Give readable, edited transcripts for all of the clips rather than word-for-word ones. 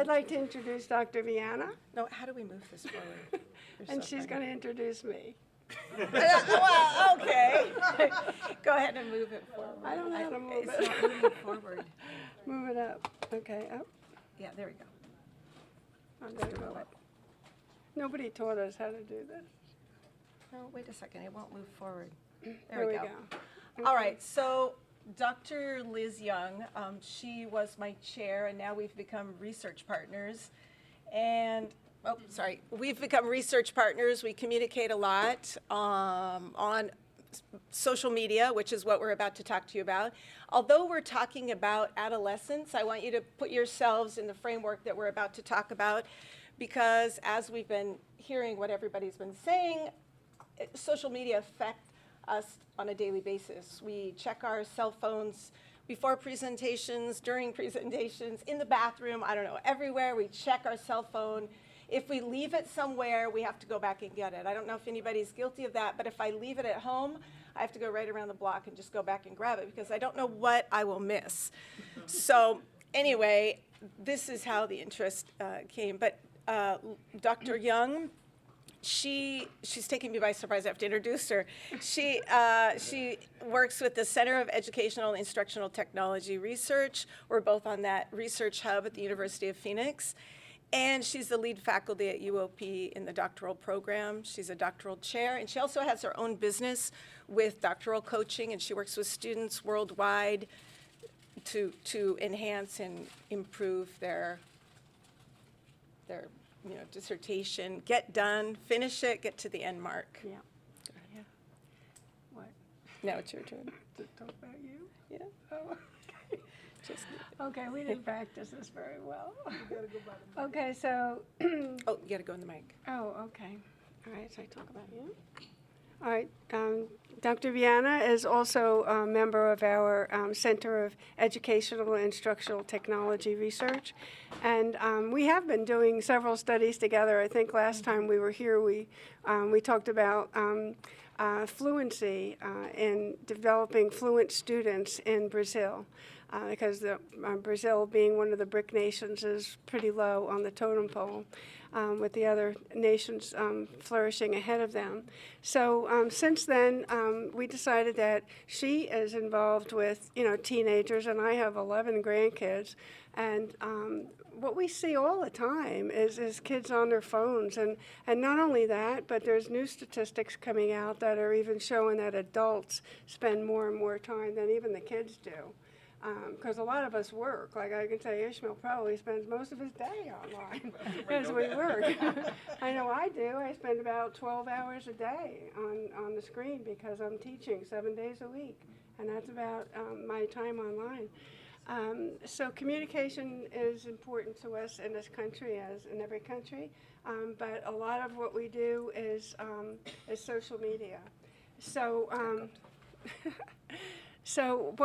I'd like to introduce Dr. Vianna, No, how do we move this forward? and she's going to introduce me. Well, okay. Go ahead and move it forward. I don't know how to move It's it. not moving forward. Move it up. Okay, up. Yeah, there we go. I'm going to go up. Nobody taught us how to do this. No, wait a second. It won't move forward. There we go. All right, so Dr. Liz Young, she was my chair, and now we've become research partners. And, oh, sorry, we've become research partners. We communicate a lot on social media, which is what we're about to talk to you about. Although we're talking about adolescence, I want you to put yourselves in the framework that we're about to talk about, because as we've been hearing what everybody's been saying, social media affect us on a daily basis. We check our cell phones before presentations, during presentations, in the bathroom, I don't know, everywhere we check our cell phone. If we leave it somewhere, we have to go back and get it. I don't know if anybody's guilty of that, but if I leave it at home, I have to go right around the block and just go back and grab it because I don't know what I will miss. So anyway, this is how the interest came. But Dr. Young, she's taking me by surprise. I have to introduce her. She works with the Center of Educational and Instructional Technology Research. We're both on that research hub at the University of Phoenix. And she's the lead faculty at UOP in the doctoral program. She's a doctoral chair, and she also has her own business with doctoral coaching, and she works with students worldwide to enhance and improve their dissertation, get done, finish it, get to the end mark. Yeah. Yeah. What? Now it's your turn. To talk about you? Yeah. Oh, okay. Just, Okay, we didn't practice this very well. Okay, so, oh, you gotta go in the mic. oh, okay. All right, so I talk about you. All right, Dr. Vianna is also a member of our Center of Educational and Instructional Technology Research. And we have been doing several studies together. I think last time we were here, we talked about fluency in developing fluent students in Brazil. Because Brazil, being one of the BRIC nations, is pretty low on the totem pole, with the other nations flourishing ahead of them. So since then, we decided that she is involved with, teenagers, and I have 11 grandkids, and what we see all the time is kids on their phones, and not only that, but there's new statistics coming out that are even showing that adults spend more and more time than even the kids do. Because a lot of us work. Like I can tell you, Ishmael probably spends most of his day online as we work. I know I do. I spend about 12 hours a day on the screen because I'm teaching 7 days a week, and that's about my time online. So communication is important to us in this country, as in every country, but a lot of what we do is social media. So. So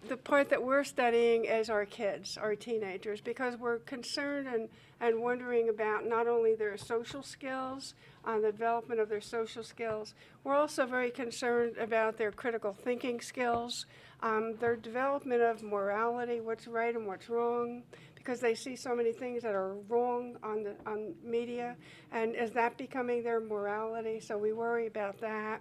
the part that we're studying is our kids, our teenagers, because we're concerned and wondering about not only their social skills, the development of their social skills, we're also very concerned about their critical thinking skills, their development of morality, what's right and what's wrong, because they see so many things that are wrong on media, and is that becoming their morality? So we worry about that.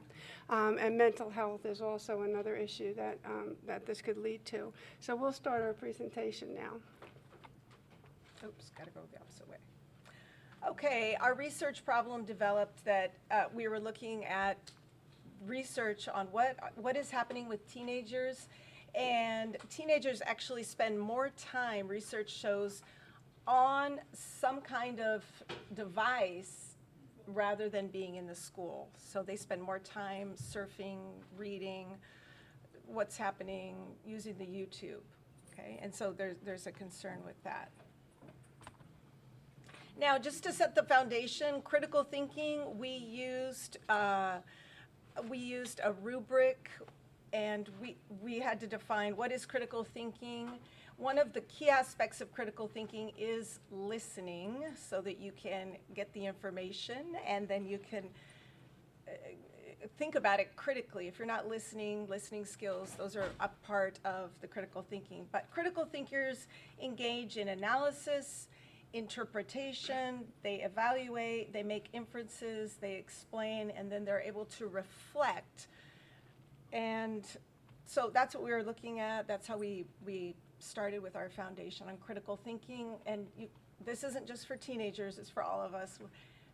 And mental health is also another issue that this could lead to. So we'll start our presentation now. Oops, gotta go the opposite way. Okay, our research problem developed that we were looking at research on what is happening with teenagers, and teenagers actually spend more time, research shows, on some kind of device rather than being in the school. So they spend more time surfing, reading, what's happening, using the YouTube, okay? And so there's a concern with that. Now, just to set the foundation, critical thinking, we used a rubric, and we had to define what is critical thinking. One of the key aspects of critical thinking is listening, so that you can get the information and then you can think about it critically. If you're not listening skills, those are a part of the critical thinking. But critical thinkers engage in analysis, interpretation, they evaluate, they make inferences, they explain, and then they're able to reflect. And so that's what we were looking at. That's how we started with our foundation on critical thinking. And this isn't just for teenagers, it's for all of us.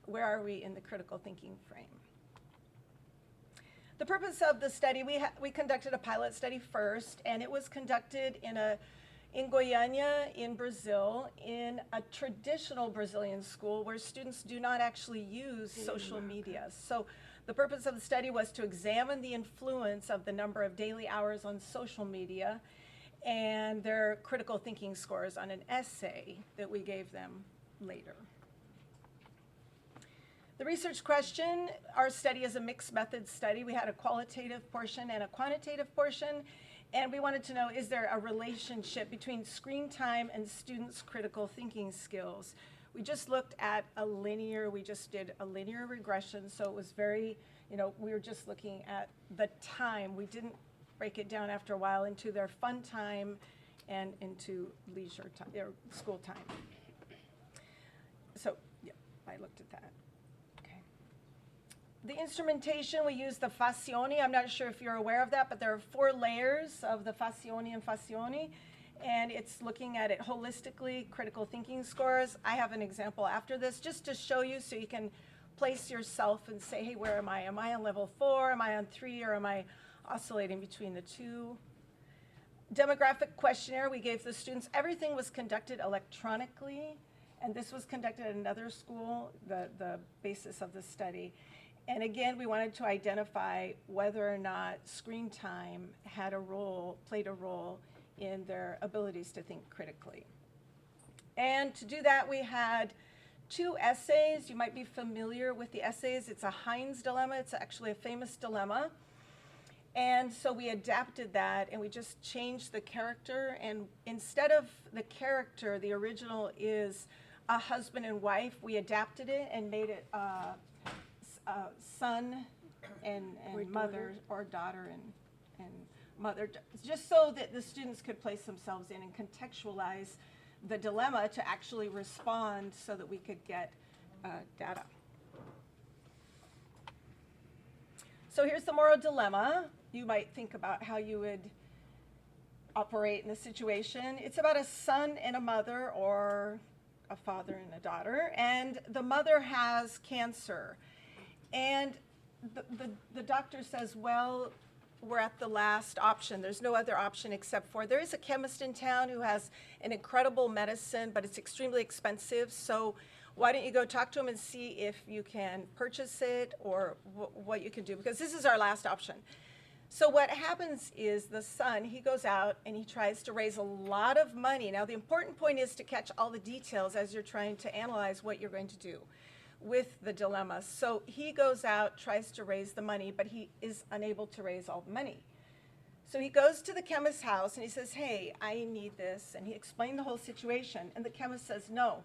Where are we in the critical thinking frame? The purpose of the study, we conducted a pilot study first, and it was conducted in Goiânia, in Brazil, in a traditional Brazilian school where students do not actually use social media. So the purpose of the study was to examine the influence of the number of daily hours on social media and their critical thinking scores on an essay that we gave them later. The research question, our study is a mixed method study. We had a qualitative portion and a quantitative portion, and we wanted to know, is there a relationship between screen time and students' critical thinking skills? We just looked at we just did a linear regression, so it was very, we were just looking at the time. We didn't break it down after a while into their fun time and into leisure time, or school time. So, yeah, I looked at that. The instrumentation, we use the Fazioni. I'm not sure if you're aware of that, but there are 4 layers of the Fazioni and Fazioni, and it's looking at it holistically, critical thinking scores. I have an example after this just to show you so you can place yourself and say, hey, where am I? Am I on level 4? Am I on 3? Or am I oscillating between the 2? Demographic questionnaire we gave the students. Everything was conducted electronically, and this was conducted at another school, the basis of the study. And again, we wanted to identify whether or not screen time played a role in their abilities to think critically. And to do that, we had 2 essays. You might be familiar with the essays. It's a Heinz dilemma. It's actually a famous dilemma. And so we adapted that, and we just changed the character. And instead of the character, the original is a husband and wife, we adapted it and made it son and mother, or daughter and mother, just so that the students could place themselves in and contextualize the dilemma to actually respond so that we could get data. So here's the moral dilemma. You might think about how you would operate in this situation. It's about a son and a mother, or a father and a daughter, and the mother has cancer. And the doctor says, well, we're at the last option. There's no other option except for, there is a chemist in town who has an incredible medicine, but it's extremely expensive. So why don't you go talk to him and see if you can purchase it, or what you can do, because this is our last option. So what happens is the son, he goes out and he tries to raise a lot of money. Now the important point is to catch all the details as you're trying to analyze what you're going to do with the dilemma. So he goes out, tries to raise the money, but he is unable to raise all the money. So he goes to the chemist's house and he says, hey, I need this. And he explained the whole situation. And the chemist says, no,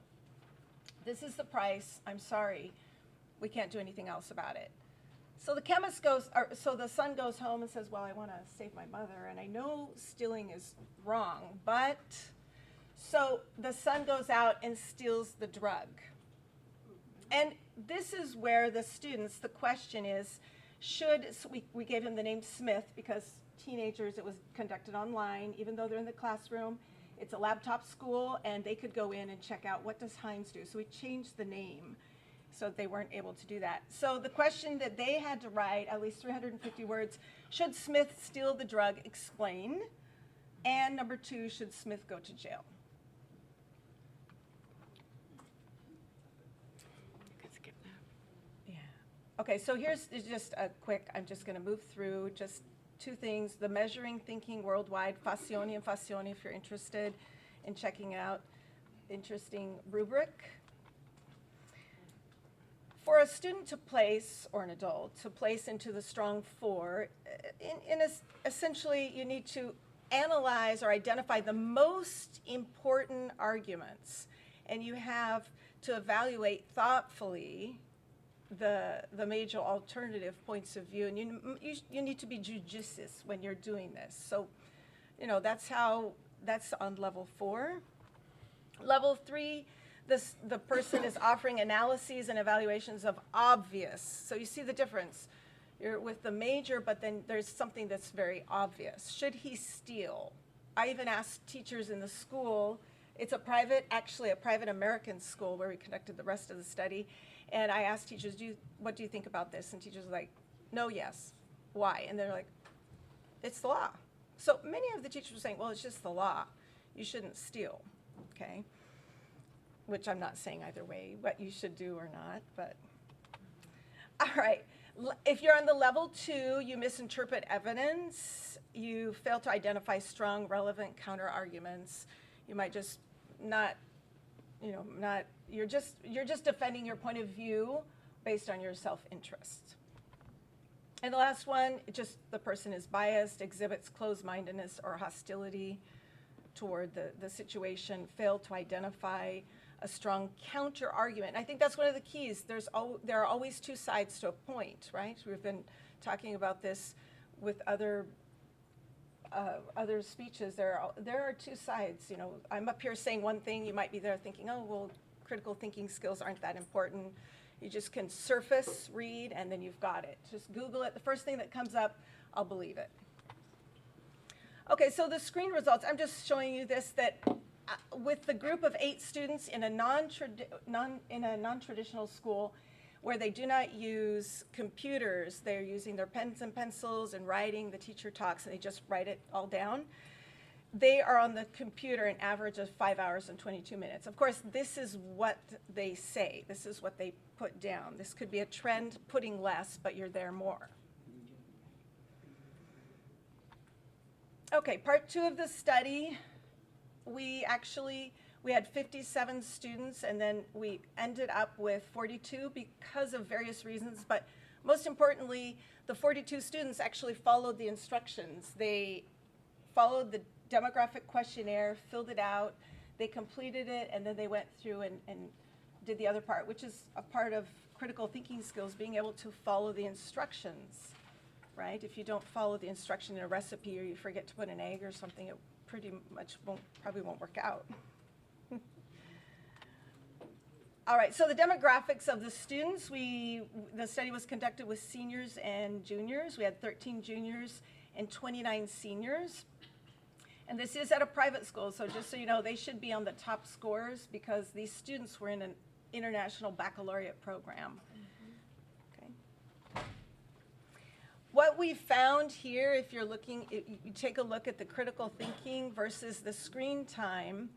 this is the price. I'm sorry. We can't do anything else about it. So the son goes home and says, well, I want to save my mother. And I know stealing is wrong, but so the son goes out and steals the drug. And this is where the students, the question is, we gave him the name Smith because teenagers, it was conducted online, even though they're in the classroom. It's a laptop school, and they could go in and check out, what does Heinz do? So we changed the name so they weren't able to do that. So the question that they had to write, at least 350 words, should Smith steal the drug? Explain. And number 2, should Smith go to jail? Okay, so here's just a quick, I'm just going to move through just 2 things. The Measuring Thinking Worldwide, Fazioni and Fazioni, if you're interested in checking out. Interesting rubric. For a student to place, or an adult, to place into the strong 4, essentially you need to analyze or identify the most important arguments. And you have to evaluate thoughtfully the major alternative points of view, and you need to be judicious when you're doing this. So, that's on level 4. Level 3, the person is offering analyses and evaluations of obvious. So you see the difference. You're with the major, but then there's something that's very obvious. Should he steal? I even asked teachers in the school. It's actually a private American school where we conducted the rest of the study. And I asked teachers, what do you think about this? And teachers were like, no, yes. Why? And they're like, it's the law. So many of the teachers were saying, well, it's just the law. You shouldn't steal, okay? Which I'm not saying either way, what you should do or not, but. All right, if you're on the level 2, you misinterpret evidence, you fail to identify strong, relevant counter arguments. You might just you're just defending your point of view based on your self-interest. And the last one, just the person is biased, exhibits closed-mindedness or hostility toward the situation, fail to identify a strong counter-argument. I think that's one of the keys. There are always two sides to a point, right? We've been talking about this with other speeches. There are two sides. You know, I'm up here saying one thing. You might be there thinking, oh, well, critical thinking skills aren't that important. You just can surface read, and then you've got it. Just Google it. The first thing that comes up, I'll believe it. Okay, so the screen results, I'm just showing you this, that with the group of 8 students in a non-traditional school where they do not use computers, they're using their pens and pencils and writing, the teacher talks, and they just write it all down. They are on the computer an average of 5 hours and 22 minutes. Of course, this is what they say. This is what they put down. This could be a trend, putting less, but you're there more. Okay, part 2 of the study, we had 57 students, and then we ended up with 42 because of various reasons, but most importantly, the 42 students actually followed the instructions. They followed the demographic questionnaire, filled it out, they completed it, and then they went through and did the other part, which is a part of critical thinking skills, being able to follow the instructions, right? If you don't follow the instruction in a recipe or you forget to put an egg or something, it pretty much probably won't work out. All right, so the demographics of the students, the study was conducted with seniors and juniors. We had 13 juniors and 29 seniors. And this is at a private school, so just so you know, they should be on the top scores because these students were in an international baccalaureate program. Okay. What we found here, if you're looking, you take a look at the critical thinking versus the screen time,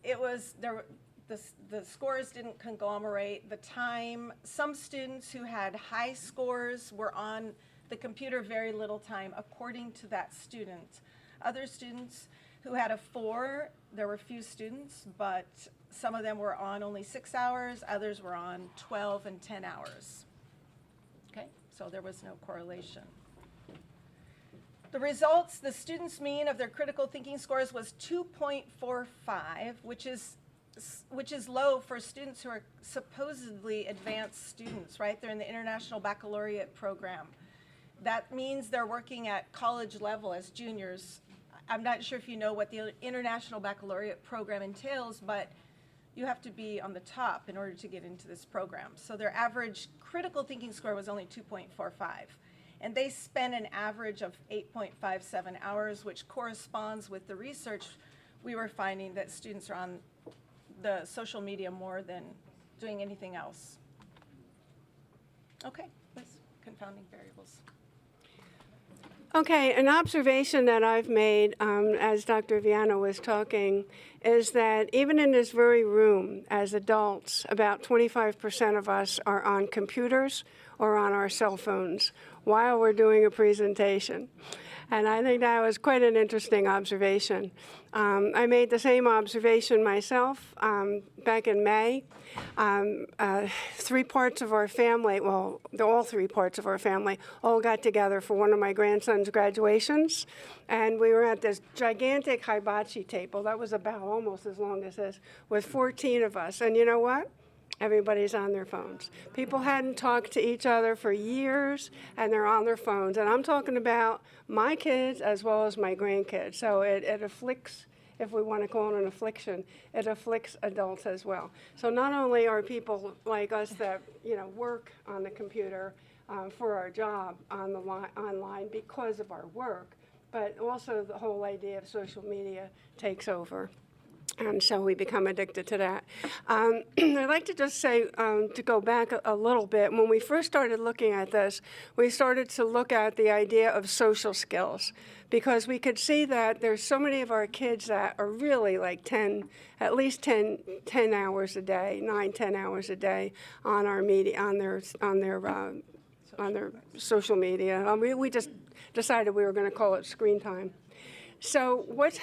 the scores didn't conglomerate. The time, some students who had high scores were on the computer very little time, according to that student. Other students who had a 4, there were few students, but some of them were on only 6 hours, others were on 12 and 10 hours. Okay, so there was no correlation. The results, the students' mean of their critical thinking scores was 2.45, which is low for students who are supposedly advanced students, right? They're in the International Baccalaureate program. That means they're working at college level as juniors. I'm not sure if you know what the International Baccalaureate program entails, but you have to be on the top in order to get into this program. So their average critical thinking score was only 2.45. And they spent an average of 8.57 hours, which corresponds with the research we were finding that students are on the social media more than doing anything else. Okay, that's confounding variables. Okay, an observation that I've made as Dr. Vianna was talking is that even in this very room, as adults, about 25% of us are on computers or on our cell phones while we're doing a presentation. And I think that was quite an interesting observation. I made the same observation myself back in May. 3 parts of our family, well, all 3 parts of our family, all got together for one of my grandson's graduations. And we were at this gigantic hibachi table that was about almost as long as this, with 14 of us. And you know what? Everybody's on their phones. People hadn't talked to each other for years, and they're on their phones. And I'm talking about my kids as well as my grandkids. So it afflicts if we want to call it an affliction, it afflicts adults as well. So not only are people like us that, work on the computer for our job online because of our work, but also the whole idea of social media takes over. And so we become addicted to that. I'd like to just say, to go back a little bit, when we first started looking at this, we started to look at the idea of social skills, because we could see that there's so many of our kids that are really like at least 10 hours a day, 10 hours a day on our media, on their social media. We just decided we were going to call it screen time. So what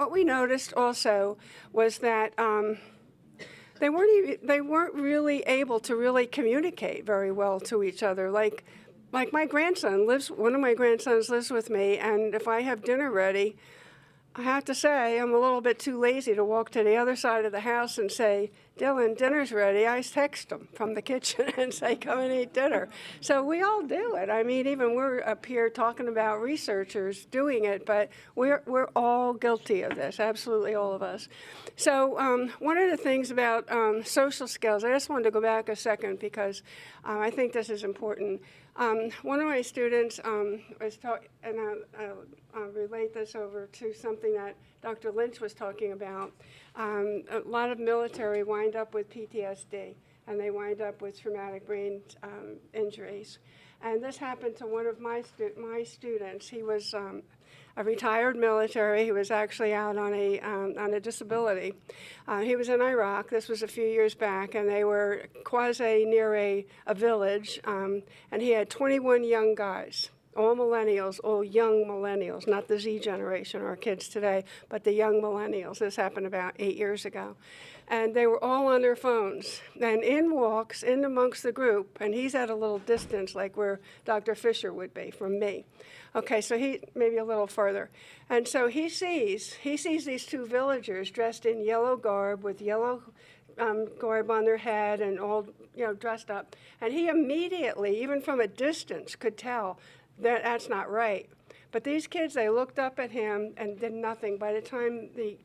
we noticed also was that they weren't really able to really communicate very well to each other. Like my grandson one of my grandsons lives with me, and if I have dinner ready, I have to say I'm a little bit too lazy to walk to the other side of the house and say, Dylan, dinner's ready. I text him from the kitchen and say, come and eat dinner. So we all do it. I mean, even we're up here talking about researchers doing it, but we're all guilty of this, absolutely all of us. So one of the things about social skills, I just wanted to go back a second because I think this is important. One of my students was talking, and I'll relate this over to something that Dr. Lynch was talking about. A lot of military wind up with PTSD, and they wind up with traumatic brain injuries. And this happened to one of my students. He was a retired military. He was actually out on a disability. He was in Iraq. This was a few years back, and they were quasi near a village, and he had 21 young guys, all millennials, all young millennials, not the Z generation, our kids today, but the young millennials. This happened about 8 years ago. And they were all on their phones. And in walks, in amongst the group, and he's at a little distance, like where Dr. Fisher would be from me. Okay, so he maybe a little further. And so he sees these two villagers dressed in yellow garb with yellow garb on their head and all, dressed up. And he immediately, even from a distance, could tell that that's not right. But these kids, they looked up at him and did nothing. By the time the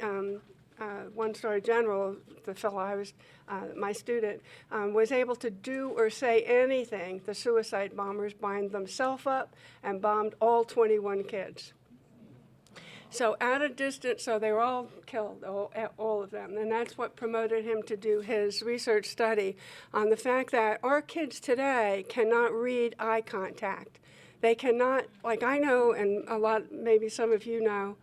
one-star general, the fellow I was, my student, was able to do or say anything, the suicide bombers bind themselves up and bombed all 21 kids. So at a distance, so they were all killed, all of them. And that's what promoted him to do his research study on the fact that our kids today cannot read eye contact. They cannot, like I know, and a lot, maybe some of you know,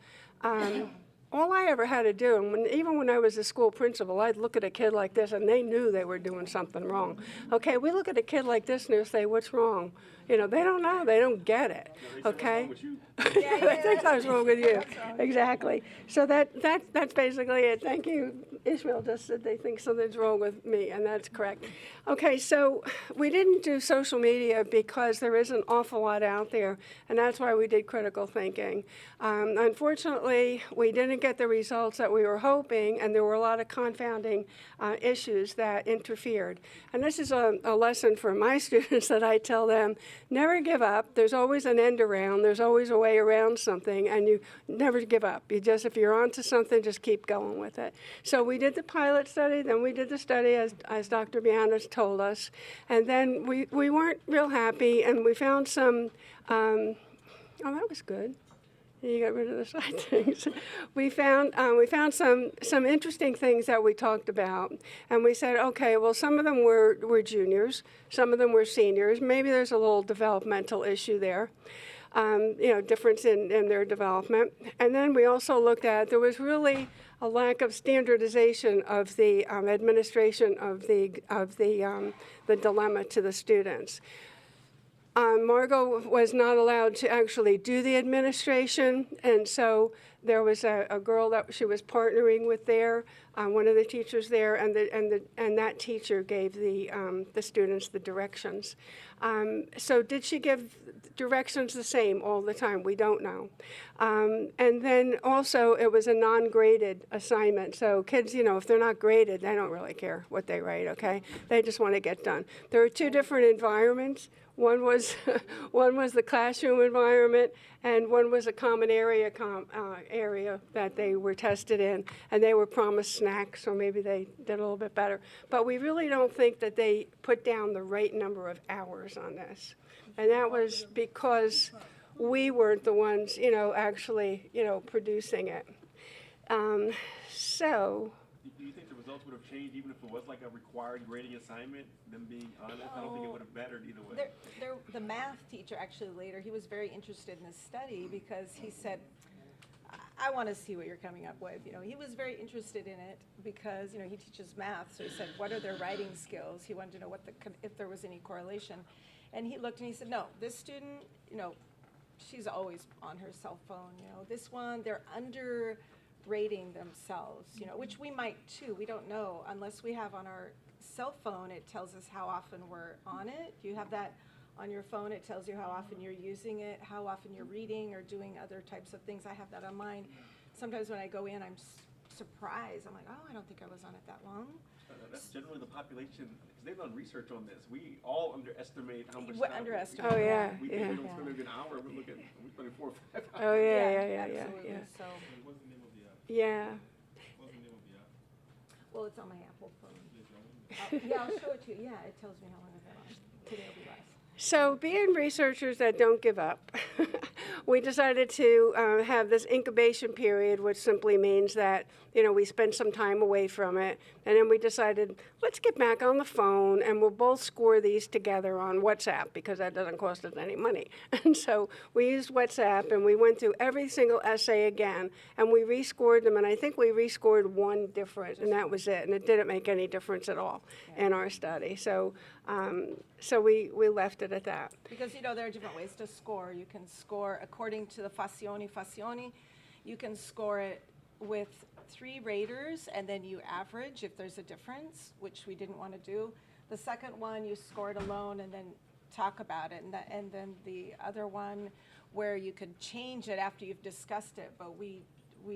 all I ever had to do, and even when I was a school principal, I'd look at a kid like this, and they knew they were doing something wrong. Okay, we look at a kid like this, and they say, what's wrong? They don't know. They don't get it. Okay? They think something's wrong with you. Exactly. So that's basically it. Thank you. Ishmael just said they think something's wrong with me, and that's correct. Okay, so we didn't do social media because there is an awful lot out there, and that's why we did critical thinking. Unfortunately, we didn't get the results that we were hoping, and there were a lot of confounding issues that interfered. And this is a lesson for my students that I tell them, never give up. There's always an end around. There's always a way around something, and you never give up. If you're onto something, just keep going with it. So we did the pilot study, then we did the study as Dr. Vianna told us, and then we weren't real happy, and we found some, oh, that was good. You got rid of the side things. We found some interesting things that we talked about, and we said, okay, well, some of them were juniors, some of them were seniors. Maybe there's a little developmental issue there, difference in their development. And then we also looked at there was really a lack of standardization of the administration of the dilemma to the students. Margot was not allowed to actually do the administration, and so there was a girl that she was partnering with there, one of the teachers there, and that teacher gave the students the directions. So did she give directions the same all the time? We don't know. And then also it was a non-graded assignment. So kids, if they're not graded, they don't really care what they write, okay? They just want to get done. There are two different environments. One was one was the classroom environment, and one was a common area area that they were tested in, and they were promised snacks, so maybe they did a little bit better. But we really don't think that they put down the right number of hours on this, and that was because we weren't the ones, actually, producing it. So. Do you think the results would have changed even if it was like a required grading assignment, them being honest? I don't think it would have mattered either way. The math teacher actually later, he was very interested in this study because he said, I want to see what you're coming up with. He was very interested in it because, he teaches math. So he said, what are their writing skills? He wanted to know if there was any correlation. And he looked and he said, no, this student, she's always on her cell phone. This one, they're underrating themselves, which we might too. We don't know unless we have on our cell phone. It tells us how often we're on it. You have that on your phone. It tells you how often you're using it, how often you're reading or doing other types of things. I have that on mine. Sometimes when I go in, I'm surprised. I'm like, oh, I don't think I was on it that long. That's generally the population, because they've done research on this. We all underestimate how much We time. underestimate. Oh, yeah, We yeah. think we don't spend maybe an hour, we're spending 4 or 5 hours. Oh, yeah. Absolutely. So, What's the name of the app? Yeah. What's the name of the app? well, it's on my Apple phone. Please, Yeah, I'll show it to you. Yeah, it tells me how long I've been on. Today will be less. So, being researchers that don't give up, we decided to have this incubation period, which simply means that, we spend some time away from it. And then we decided, let's get back on the phone and we'll both score these together on WhatsApp because that doesn't cost us any money. And so we used WhatsApp and we went through every single essay again and we rescored them. And I think we rescored one different, and that was it. And it didn't make any difference at all in our study. So we left it at that. Because, there are different ways to score. You can score according to the Fazioni. You can score it with 3 raters, and then you average if there's a difference, which we didn't want to do. The second one, you score it alone and then talk about it. And then the other one where you could change it after you've discussed it. But we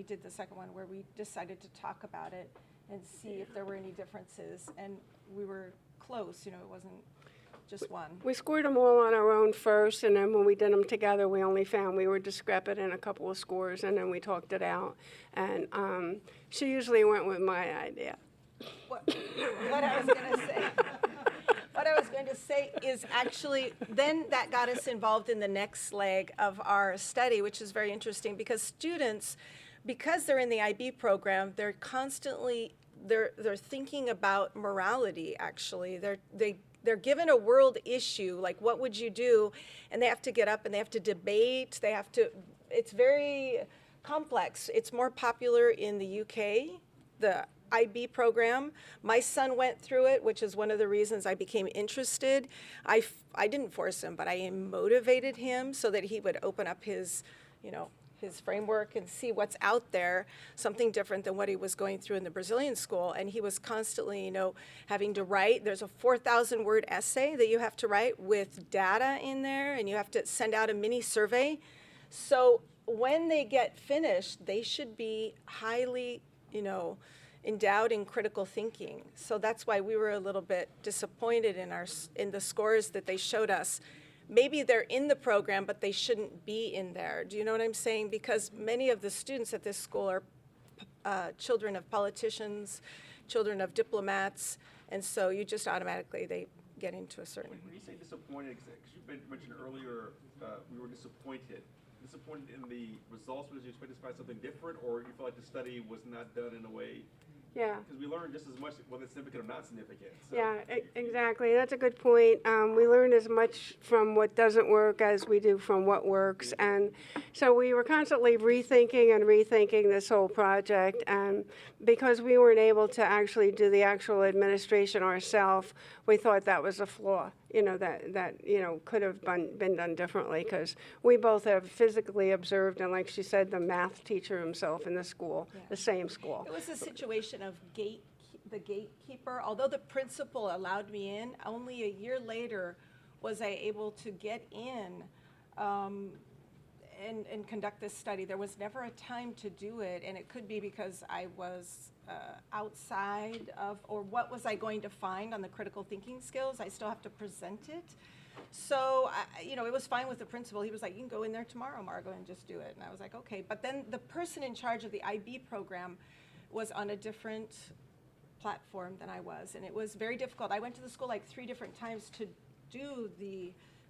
did the second one where we decided to talk about it and see if there were any differences. And we were close, it wasn't just one. We scored them all on our own first, and then when we did them together, we only found we were discrepant in a couple of scores, and then we talked it out. And she usually went with my idea. What I was going to say. What I was going to say is actually, then that got us involved in the next leg of our study, which is very interesting because students, because they're in the IB program, they're constantly they're thinking about morality. Actually, they're given a world issue, like what would you do, and they have to get up and they have to debate. It's very complex. It's more popular in the UK, the IB program. My son went through it, which is one of the reasons I became interested. I didn't force him, but I motivated him so that he would open up his framework and see what's out there, something different than what he was going through in the Brazilian school. And he was constantly, having to write. There's a 4,000-word essay that you have to write with data in there, and you have to send out a mini survey. So when they get finished, they should be highly, endowed in critical thinking. So that's why we were a little bit disappointed in the scores that they showed us. Maybe they're in the program, but they shouldn't be in there. Do you know what I'm saying? Because many of the students at this school are children of politicians, children of diplomats, and so you just automatically, they get into a certain... When you say disappointed, because you mentioned earlier we were disappointed in the results because you expected to find something different, or you felt like the study was not done in a way? Yeah. Because we learned just as much whether it's significant or not significant. So. Yeah, exactly. That's a good point. We learn as much from what doesn't work as we do from what works. And so we were constantly rethinking this whole project. And because we weren't able to actually do the actual administration ourselves, we thought that was a flaw, that could have been done differently, because we both have physically observed, and like she said, the math teacher himself in the school, the same school. It was a situation of the gatekeeper. Although the principal allowed me in, only a year later was I able to get in and conduct this study. There was never a time to do it, and it could be because I was outside of, or what was I going to find on the critical thinking skills? I still have to present it. So, it was fine with the principal. He was like, you can go in there tomorrow, Margot, and just do it. And I was like, okay. But then the person in charge of the IB program was on a different platform than I was. And it was very difficult. I went to the school like 3 different times to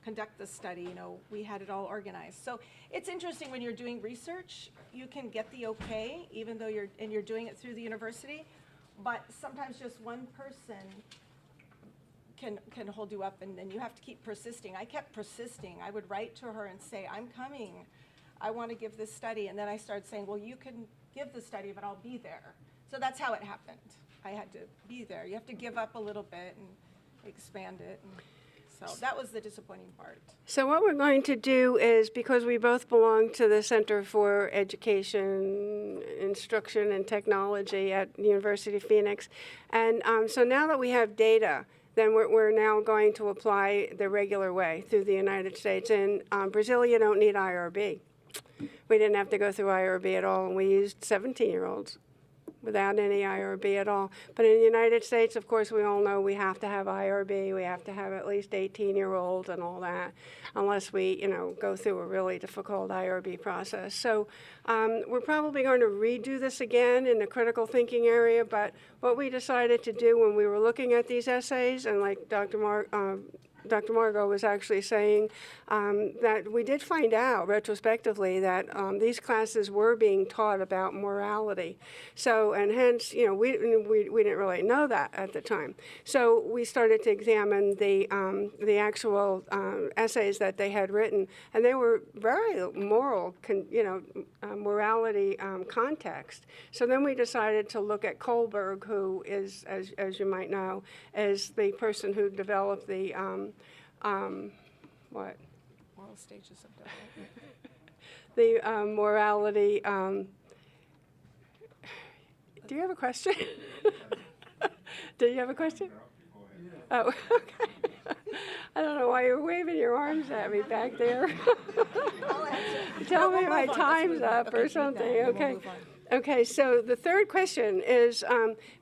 conduct the study. We had it all organized. So it's interesting when you're doing research, you can get the okay, even though you're doing it through the university. But sometimes just one person can hold you up, and then you have to keep persisting. I kept persisting. I would write to her and say, I'm coming. I want to give this study. And then I started saying, well, you can give the study, but I'll be there. So that's how it happened. I had to be there. You have to give up a little bit and expand it. And so that was the disappointing part. So what we're going to do is, because we both belong to the Center for Education, Instruction, and Technology at the University of Phoenix, and so now that we have data, then we're now going to apply the regular way through the United States. In Brazil, you don't need IRB. We didn't have to go through IRB at all, and we used 17-year-olds without any IRB at all. But in the United States, of course, we all know we have to have IRB. We have to have at least 18-year-olds and all that, unless we, go through a really difficult IRB process. So we're probably going to redo this again in the critical thinking area, but what we decided to do when we were looking at these essays, and like Dr. Margot was actually saying, that we did find out retrospectively that these classes were being taught about morality. So, and hence, we didn't really know that at the time. So we started to examine the actual essays that they had written, and they were very moral, morality context. So then we decided to look at Kohlberg, who is, as you might know, is the person who developed the what? Moral stages of development. The morality. Do you have a question? Do you have a question? Oh, okay. I don't know why you're waving your arms at me back there. I'll answer. Tell No, me we'll my move on. Let's time's move on. up Okay, or keep something. that, and Okay. we'll move on. Okay, so the third question is,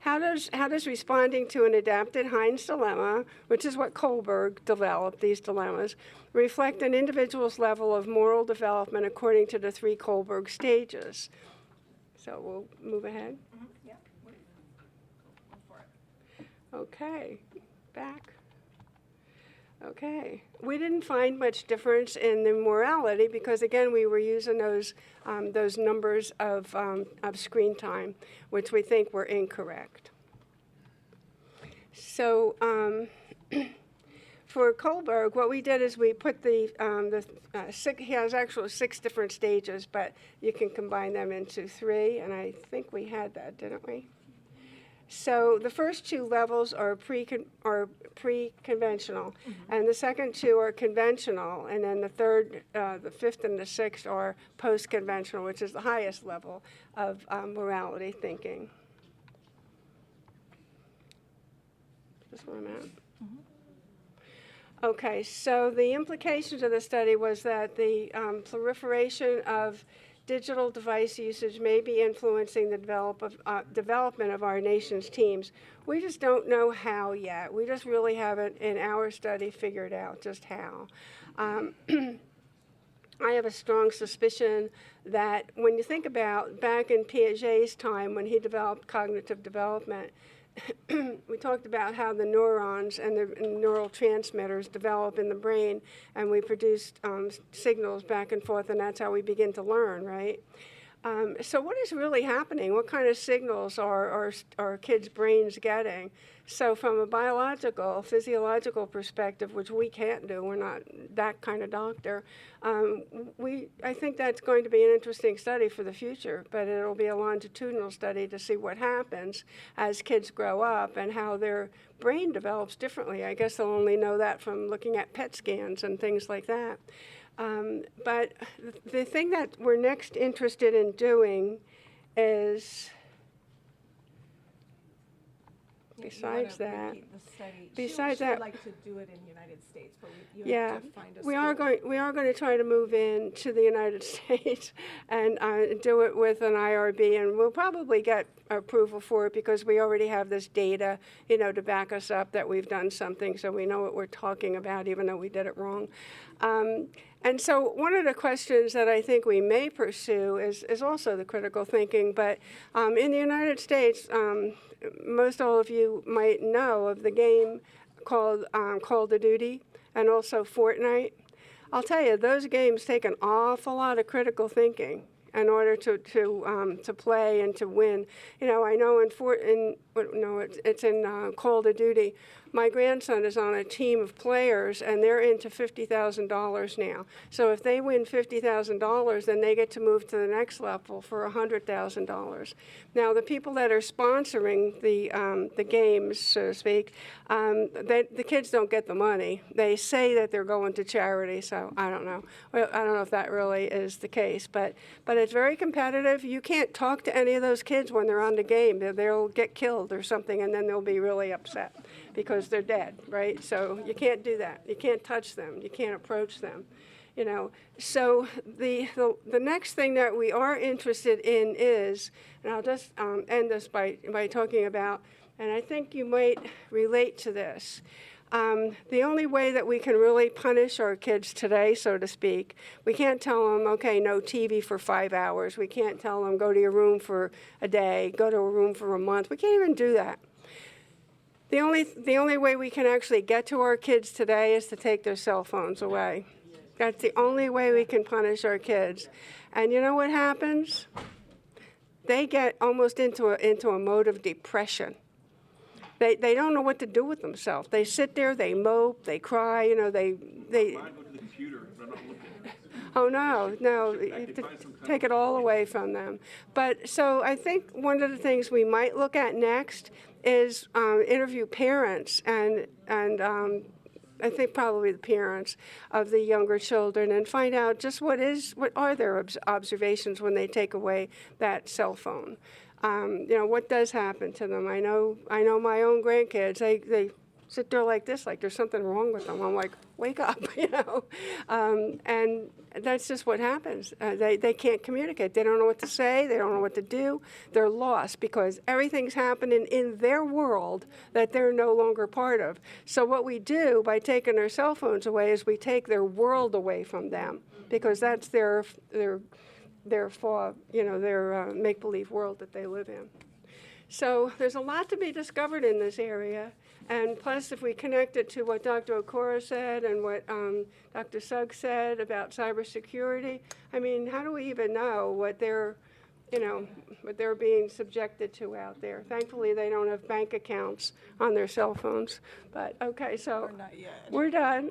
how does responding to an adapted Heinz dilemma, which is what Kohlberg developed, these dilemmas, reflect an individual's level of moral development according to the 3 Kohlberg stages? So we'll move ahead. Mhm, yeah. Go for it. Okay, back. Okay, we didn't find much difference in the morality because, again, we were using those numbers of screen time, which we think were incorrect. So for Kohlberg, what we did is we put he has actually 6 different stages, but you can combine them into 3, and I think we had that, didn't we? So the first 2 levels are pre-conventional, and the second 2 are conventional, and then the 5th, and the 6th are post-conventional, which is the highest level of morality thinking. Is this where I'm at? Okay, so the implications of the study was that the proliferation of digital device usage may be influencing the development of our nation's teams. We just don't know how yet. We just really haven't, in our study, figured out just how. I have a strong suspicion that when you think about back in Piaget's time when he developed cognitive development, we talked about how the neurons and the neural transmitters develop in the brain, and we produced signals back and forth, and that's how we begin to learn, right? So what is really happening? What kind of signals are kids' brains getting? So from a biological, physiological perspective, which we can't do, we're not that kind of doctor, I think that's going to be an interesting study for the future, but it'll be a longitudinal study to see what happens as kids grow up and how their brain develops differently. I guess they'll only know that from looking at PET scans and things like that. But the thing that we're next interested in doing is... besides that, repeat the study. besides she that- would like to do it in the United States, but you yeah, have to find a we are school. going to try to move in to the United States and do it with an IRB, and we'll probably get approval for it because we already have this data, you know, to back us up that we've done something, so we know what we're talking about, even though we did it wrong. And so one of the questions that I think we may pursue is also the critical thinking, but in the United States, most all of you might know of the game called Call of Duty and also Fortnite. I'll tell you, those games take an awful lot of critical thinking in order to play and to win. You know, I know it's in Call of Duty. My grandson is on a team of players, and they're into $50,000 now. So if they win $50,000, then they get to move to the next level for $100,000. Now, the people that are sponsoring the games, so to speak, the kids don't get the money. They say that they're going to charity, so I don't know. Well, I don't know if that really is the case, but it's very competitive. You can't talk to any of those kids when they're on the game. They'll get killed or something, and then they'll be really upset because they're dead, right? So you can't do that. You can't touch them. You can't approach them, you know. So the next thing that we are interested in is, and I'll just end this by talking about, and I think you might relate to this. The only way that we can really punish our kids today, so to speak, we can't tell them, okay, no TV for 5 hours. We can't tell them, go to your room for a day, go to a room for a month. We can't even do that. The only way we can actually get to our kids today is to take their cell phones away. That's the only way we can punish our kids. And you know what happens? They get almost into a mode of depression. They don't know what to do with themselves. They sit there, they mope, they cry, you know, they Mine go to the computer, but I'm not looking at it. oh, no, you I have could to find some kind take of- it all away from them. But so I think one of the things we might look at next is interview parents and I think probably the parents of the younger children and find out just what are their observations when they take away that cell phone. You know, what does happen to them? I know my own grandkids, they sit there like this, like there's something wrong with them. I'm like, wake up, you know. And that's just what happens. They can't communicate. They don't know what to say. They don't know what to do. They're lost because everything's happening in their world that they're no longer part of. So what we do by taking their cell phones away is we take their world away from them because that's their make-believe world that they live in. So there's a lot to be discovered in this area. And plus, if we connect it to what Dr. Okora said and what Dr. Sugg said about cybersecurity, I mean, how do we even know what they're being subjected to out there? Thankfully, they don't have bank accounts on their cell phones. But okay, so Or not yet. we're done.